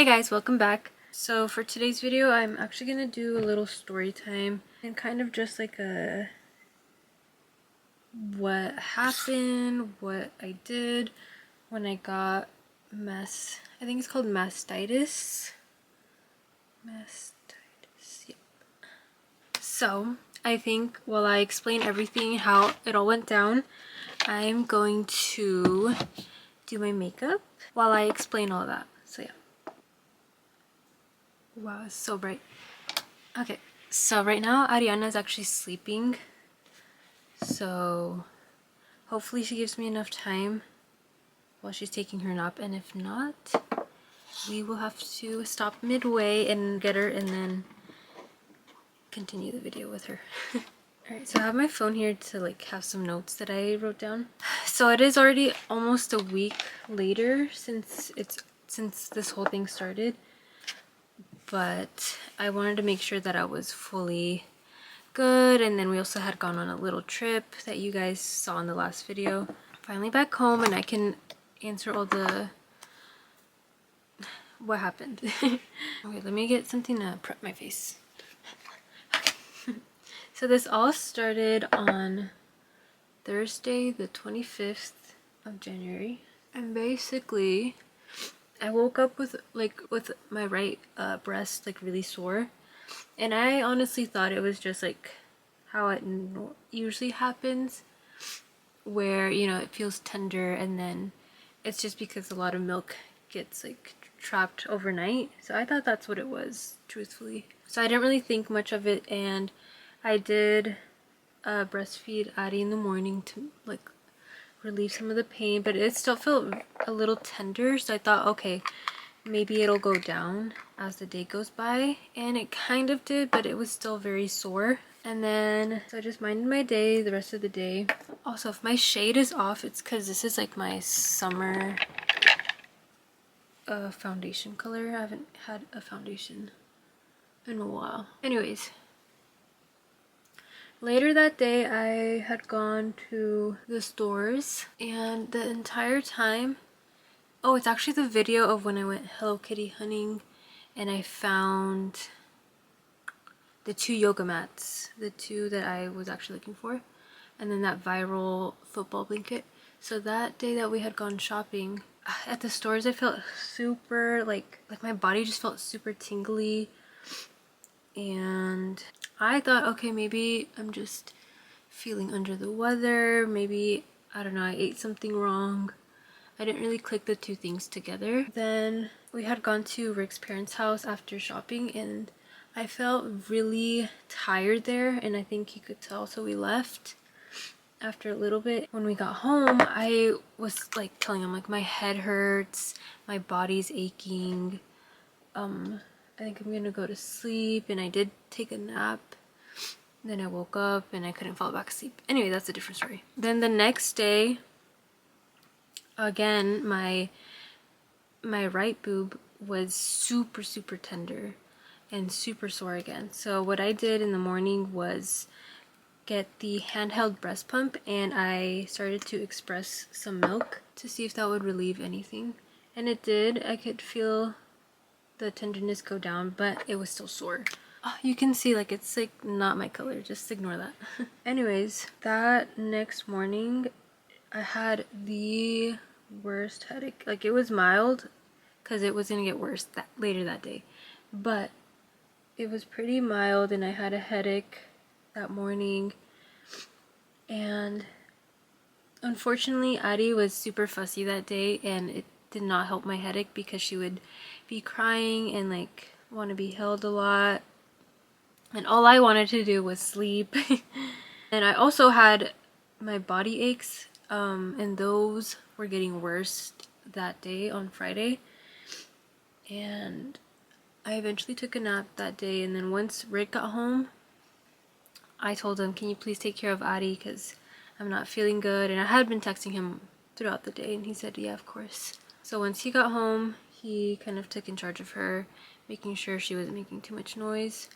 Hi guys, welcome back. So for today's video, I'm actually gonna do a little story time and kind of just like a what happened, what I did when I got I think it's called mastitis. Mastitis, yep. So I think while I explain everything, how it all went down, I'm going to do my makeup while I explain all that. So yeah. Wow, it's so bright. Okay, so right now Ariana is actually sleeping, so hopefully she gives me enough time while she's taking her nap, and if not, we will have to stop midway and get her and then continue the video with her. Alright, so I have my phone here to like have some notes that I wrote down. So it is already almost a week later since this whole thing started, but I wanted to make sure that I was fully good. And then we also had gone on a little trip that you guys saw in the last video. Finally back home, and I can answer all the what happened. Okay, let me get something to prep my face. So this all started on Thursday the 25th of January, and basically I woke up with my right breast like really sore, and I honestly thought it was just like how it usually happens, where it feels tender, and then it's just because a lot of milk gets like trapped overnight. So I thought that's what it was, truthfully. So I didn't really think much of it, and I did breastfeed Addie in the morning to like relieve some of the pain, but it still felt a little tender. So I thought, okay, maybe it'll go down as the day goes by, and it kind of did, but it was still very sore. And then so I just minded my day the rest of the day. Also, if my shade is off, it's because this is like my summer foundation color. I haven't had a foundation in a while. Anyways, later that day I had gone to the stores, and the entire time, oh, it's actually the video of when I went Hello Kitty hunting and I found the 2 yoga mats, the 2 that I was actually looking for, and then that viral football blanket. So that day that we had gone shopping at the stores, I felt super like my body just felt super tingly, and I thought, okay, maybe I'm just feeling under the weather, maybe, I don't know, I ate something wrong. I didn't really click the 2 things together. Then we had gone to Rick's parents' house after shopping, and I felt really tired there, and I think he could tell, so we left after a little bit. When we got home, I was like telling him like my head hurts, my body's aching, I think I'm gonna go to sleep, and I did take a nap. Then I woke up and I couldn't fall back asleep. Anyway, that's a different story. Then the next day, again, my right boob was super tender and super sore again. So what I did in the morning was get the handheld breast pump, and I started to express some milk to see if that would relieve anything, and it did. I could feel the tenderness go down, but it was still sore. Oh, you can see like it's like not my color, just ignore that. Anyways, that next morning I had the worst headache. Like, it was mild because it was gonna get worse later that day, but it was pretty mild, and I had a headache that morning. And unfortunately, Addie was super fussy that day, and it did not help my headache because she would be crying and like want to be held a lot, and all I wanted to do was sleep. And I also had my body aches, and those were getting worse that day on Friday, and I eventually took a nap that day. And then once Rick got home, I told him, can you please take care of Addie because I'm not feeling good, and I had been texting him throughout the day, and he said yeah, of course. So once he got home, he kind of took in charge of her, making sure she wasn't making too much noise.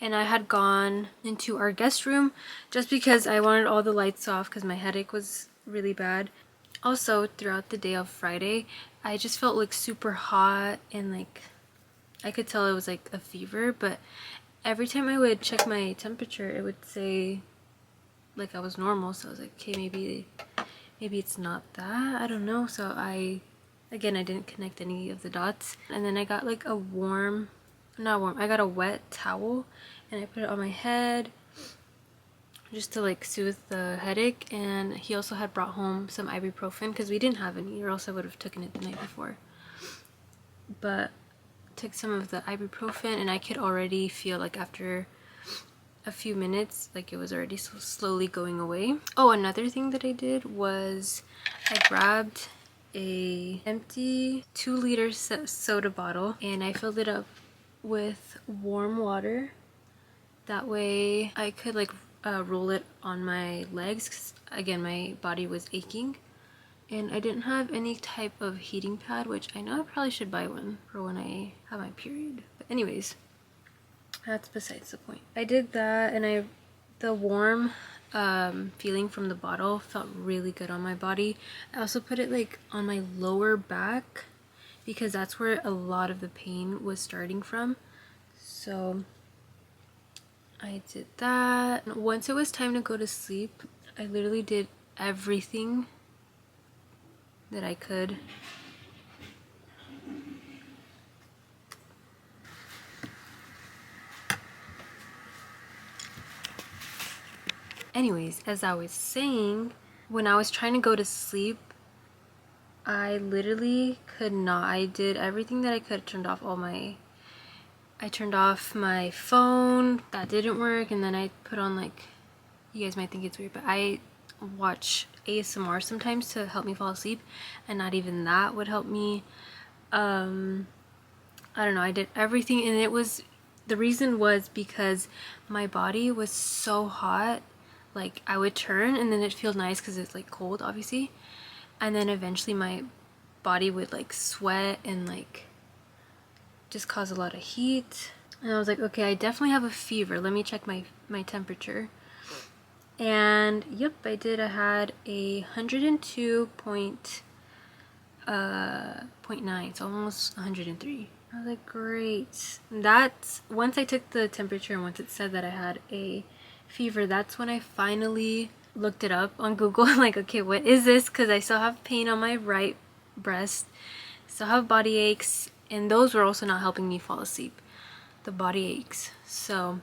And I had gone into our guest room just because I wanted all the lights off because my headache was really bad. Also, throughout the day of Friday, I just felt like super hot and like I could tell it was like a fever, but every time I would check my temperature, it would say like I was normal. So I was like, okay, maybe it's not that, I don't know. So I didn't connect any of the dots. And then I got like a I got a wet towel and I put it on my head just to like soothe the headache. And he also had brought home some ibuprofen because we didn't have any, or else I would have taken it the night before. But took some of the ibuprofen and I could already feel like after a few minutes like it was already slowly going away. Oh, another thing that I did was I grabbed a empty 2-liter soda bottle and I filled it up with warm water. That way I could like roll it on my legs because again my body was aching and I didn't have any type of heating pad, which I know I probably should buy one for when I have my period. But anyways, that's besides the point. I did that and the warm feeling from the bottle felt really good on my body. I also put it like on my lower back because that's where a lot of the pain was starting from. So I did that. Once it was time to go to sleep, I literally did everything that I could. Anyways, as I was saying, when I was trying to go to sleep, I literally could not. I did everything that I could. I turned off my phone. That didn't work. And then I put on like, you guys might think it's weird, but I watch ASMR sometimes to help me fall asleep. And not even that would help me. I don't know. I did everything. And the reason was because my body was so hot. Like I would turn and then it'd feel nice because it's like cold obviously, and then eventually my body would like sweat and like just cause a lot of heat. And I was like, okay, I definitely have a fever, let me check my temperature. And yep, I did. I had a 102.9, so almost 103. I was like, great. That's once I took the temperature and once it said that I had a fever, that's when I finally looked it up on Google. Like, okay, what is this? Because I still have pain on my right breast, still have body aches, and those were also not helping me fall asleep, the body aches. So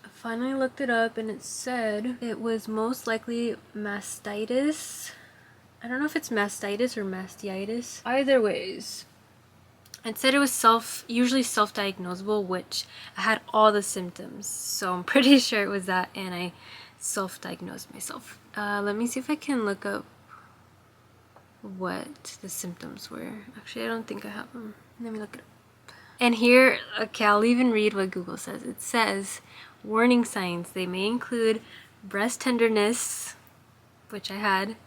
I finally looked it up and it said it was most likely mastitis. I don't know if it's mastitis or mastitis. Either ways, it said it was usually self-diagnosable, which I had all the symptoms, so I'm pretty sure it was that, and I self-diagnosed myself. Let me see if I can look up what the symptoms were. Actually, I don't think I have them. Let me look it up. And here, okay, I'll even read what Google says. It says, warning signs. They may include breast tenderness, which I had,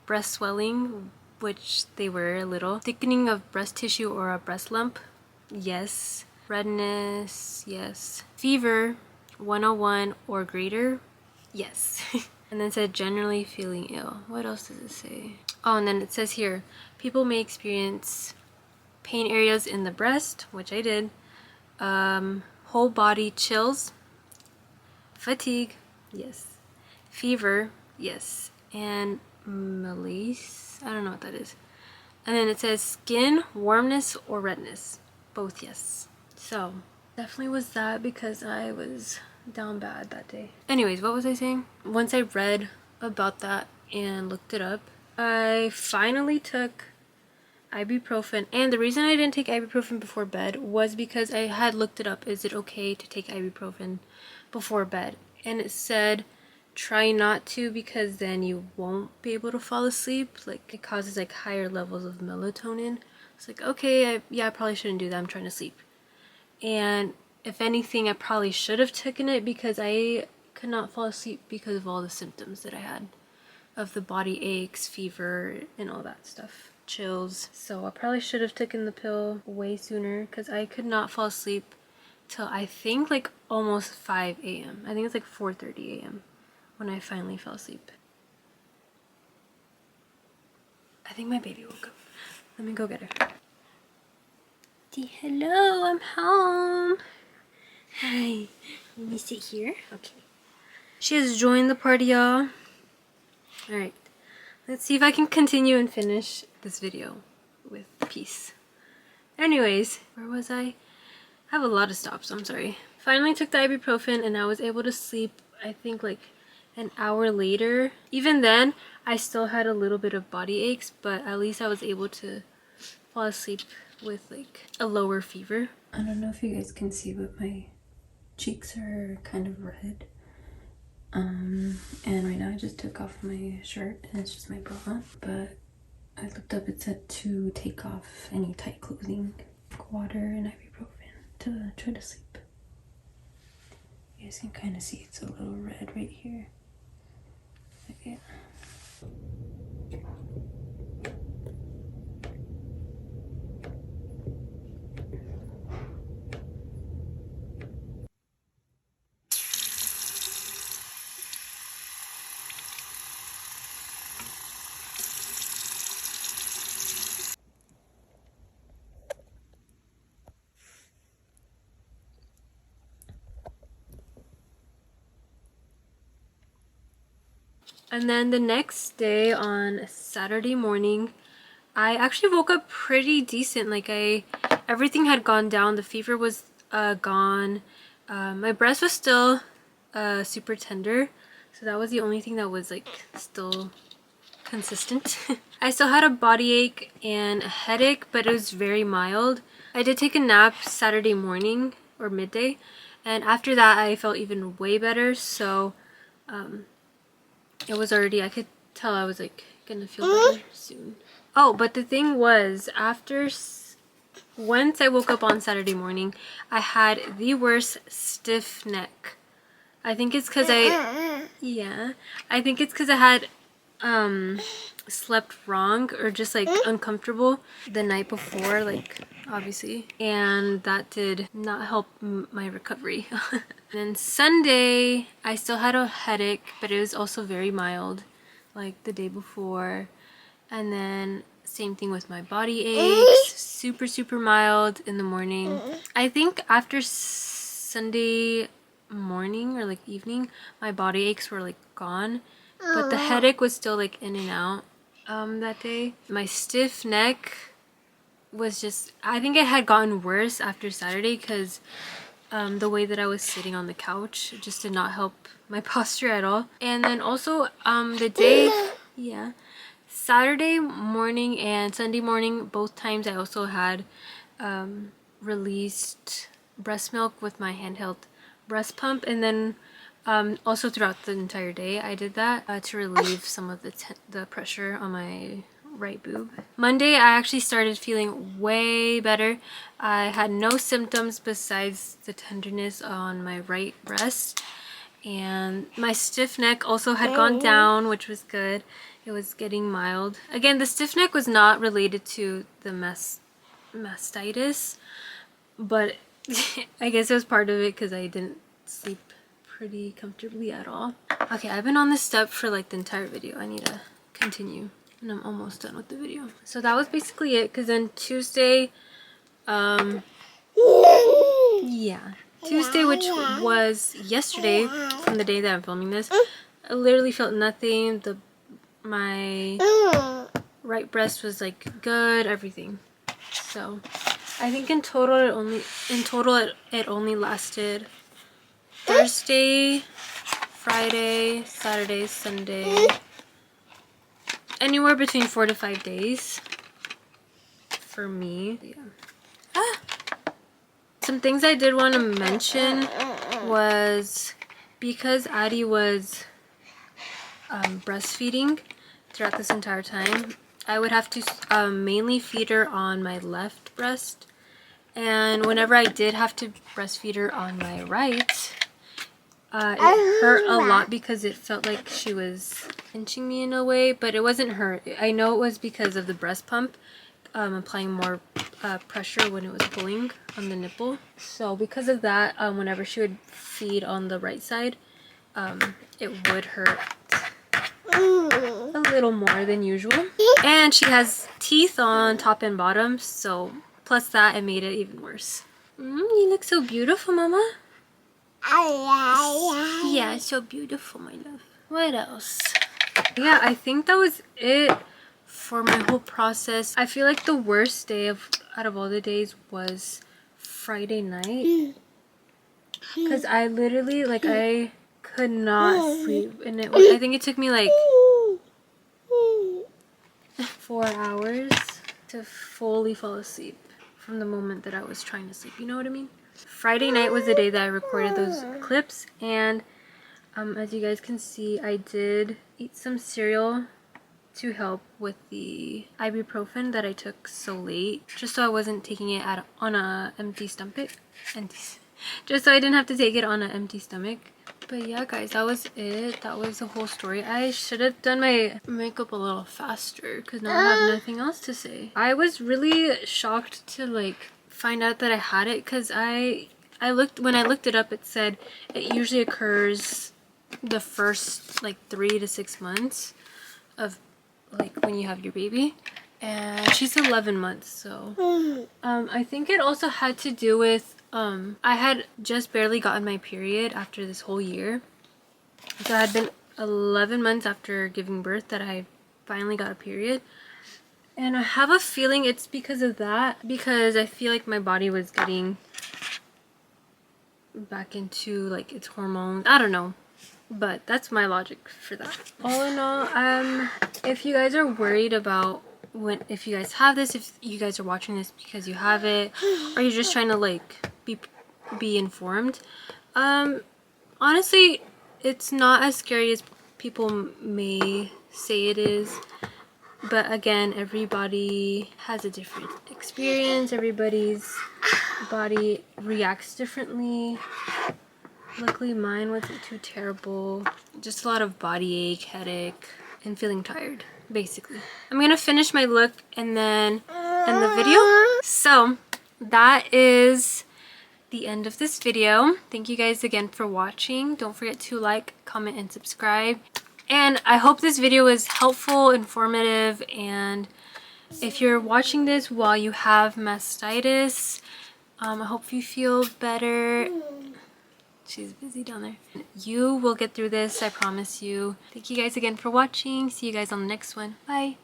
breast swelling, which they were a little, thickening of breast tissue or a breast lump, yes, redness, yes, fever 101 or greater, yes. And then it said generally feeling ill. What else does it say? Oh, and then it says here, people may experience pain areas in the breast, which I did, whole body chills, fatigue, yes, fever, yes, and malaise, I don't know what that is. And then it says skin, warmness, or redness, both yes. So definitely was that because I was down bad that day. Anyways, what was I saying? Once I read about that and looked it up, I finally took ibuprofen. And the reason I didn't take ibuprofen before bed was because I had looked it up. Is it okay to take ibuprofen before bed? And it said try not to, because then you won't be able to fall asleep. Like it causes like higher levels of melatonin. It's like, okay, I probably shouldn't do that. I'm trying to sleep. And if anything, I probably should have taken it because I could not fall asleep because of all the symptoms that I had of the body aches, fever, and all that stuff, chills. So I probably should have taken the pill way sooner because I could not fall asleep till I think like almost 5 a.m. I think it's like 4:30 a.m. when I finally fell asleep. I think my baby woke up. Let me go get her. Hello, I'm home. Hi. Let me sit here. Okay. She has joined the party, y'all. Alright. Let's see if I can continue and finish this video with peace. Anyways, where was I? I have a lot of stops, I'm sorry. Finally took the ibuprofen and I was able to sleep, I think like an hour later. Even then, I still had a little bit of body aches, but at least I was able to fall asleep with like a lower fever. I don't know if you guys can see, but my cheeks are kind of red. And right now I just took off my shirt and it's just my bra. But I looked up, it said to take off any tight clothing, water and ibuprofen to try to sleep. You guys can kind of see it's a little red right here. But yeah. And then the next day on Saturday morning, I actually woke up pretty decent. Like everything had gone down. The fever was gone. My breast was still super tender. So that was the only thing that was like still consistent. I still had a body ache and a headache, but it was very mild. I did take a nap Saturday morning or midday. And after that, I felt even way better. So it was already, I could tell I was like gonna feel better soon. Oh, but the thing was, once I woke up on Saturday morning, I had the worst stiff neck. I think it's because I think it's because I had slept wrong or just like uncomfortable the night before, like obviously, and that did not help my recovery. And then Sunday I still had a headache, but it was also very mild like the day before. And then same thing with my body aches, super mild in the morning. I think after Sunday morning or like evening, my body aches were like gone, but the headache was still like in and out that day. My stiff neck was just, I think it had gotten worse after Saturday because the way that I was sitting on the couch just did not help my posture at all. And then also the day, Saturday morning and Sunday morning, both times I also had released breast milk with my handheld breast pump. And then also throughout the entire day I did that to relieve some of the pressure on my right boob. Monday I actually started feeling way better. I had no symptoms besides the tenderness on my right breast, and my stiff neck also had gone down, which was good. It was getting mild. Again, the stiff neck was not related to the mastitis, but I guess it was part of it because I didn't sleep pretty comfortably at all. Okay, I've been on this step for like the entire video. I need to continue. And I'm almost done with the video. So that was basically it, because then Tuesday, Tuesday, which was yesterday, from the day that I'm filming this, I literally felt nothing. My right breast was like good, everything. So I think in total it only lasted Thursday, Friday, Saturday, Sunday, anywhere between 4 to 5 days for me. Some things I did want to mention was, because Addie was breastfeeding throughout this entire time, I would have to mainly feed her on my left breast, and whenever I did have to breastfeed her on my right, it hurt a lot because it felt like she was pinching me in a way, but it wasn't hurt. I know it was because of the breast pump applying more pressure when it was pulling on the nipple. So because of that, whenever she would feed on the right side, it would hurt a little more than usual. And she has teeth on top and bottom, so plus that, it made it even worse. You look so beautiful, Mama. Yeah, so beautiful, my love. What else? Yeah, I think that was it for my whole process. I feel like the worst day out of all the days was Friday night, because I literally, like, I could not sleep, and I think it took me like 4 hours to fully fall asleep from the moment that I was trying to sleep, you know what I mean? Friday night was the day that I recorded those clips, and as you guys can see, I did eat some cereal to help with the ibuprofen that I took so late, just so I wasn't taking it on a empty stomach, just so I didn't have to take it on an empty stomach. But yeah, guys, that was it. That was the whole story. I should have done my makeup a little faster because now I have nothing else to say. I was really shocked to like find out that I had it, because when I looked it up, it said it usually occurs the first like 3 to 6 months of like when you have your baby, and she's 11 months. So I think it also had to do with I had just barely gotten my period after this whole year, so it had been 11 months after giving birth that I finally got a period. And I have a feeling it's because of that, because I feel like my body was getting back into like its hormones. I don't know, but that's my logic for that. All in all, if you guys are worried about if you guys have this, if you guys are watching this because you have it, or you're just trying to like be informed, honestly, it's not as scary as people may say it is. But again, everybody has a different experience. Everybody's body reacts differently. Luckily, mine wasn't too terrible. Just a lot of body ache, headache, and feeling tired, basically. I'm gonna finish my look and then end the video. So that is the end of this video. Thank you guys again for watching. Don't forget to like, comment, and subscribe. And I hope this video was helpful, informative, and if you're watching this while you have mastitis, I hope you feel better. She's busy down there. You will get through this, I promise you. Thank you guys again for watching. See you guys on the next one. Bye.